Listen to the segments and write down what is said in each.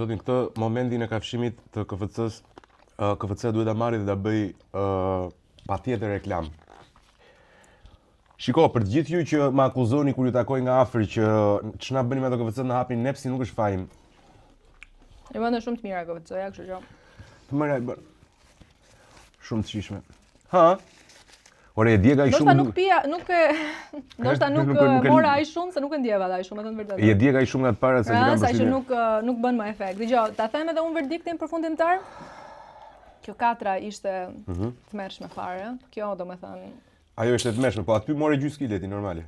zotin, këtë momentin e kafshimit të KFC-s, KFC duhet ta marrë dhe ta bëj patjetër reklam. Shiko, për të gjithë ju që më akuzoni kur ju takoj nga afër që ç'na bëni me ato KFC na hapin nepsi nuk është fajin. E vënë shumë të mira KFC-ja, kështu që. Të mëra e bën. Shumë të shishme. Ha? Ore, e djega ai shumë. Ndoshta nuk mora ai shumë se nuk e ndjeva ai shumë, me thënë vërtetë. E djega ai shumë nga të para se kam përshtypjen. Sa që nuk bën më efekt. Dgjoj, ta them edhe unë verdiktin përfundimtar. Kjo 4 ishte të mërshme fare. Kjo domethënë ajo është e tmeshme, po aty more gjysmë kileti normale.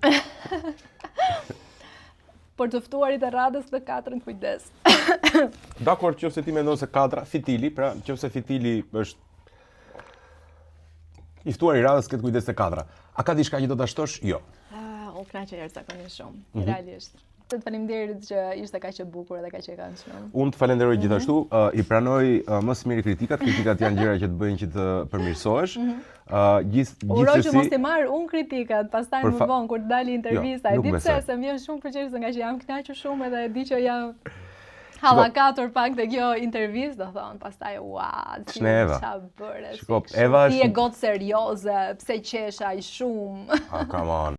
Për të ftuarit e radhës dhe 4-ën kujdes. Dakor, nëse ti mendon se 4 fitili, pra nëse fitili është i ftuar i radhës këtë kujdes te 4. A ka diçka që do ta shtosh? Jo. U knaqej jashtëzakonisht shumë, realisht. Të faleminderit që ishte kaq e bukur edhe kaq e këndshme. Unë të falenderoj gjithashtu, i pranoj më së miri kritikat janë gjëra që të bëjnë që të përmirësohesh. Uroj që mos të marr unë kritikat, pastaj më vonë kur të dali intervista, e di pse se më vjen shumë përgjegjës nga që jam kënaqur shumë edhe e di që jam hallakatur pak te kjo intervistë, do thon, pastaj ç'a bëre. Shiko, Eva ti je gotë serioze, pse qesh aq shumë? Come on.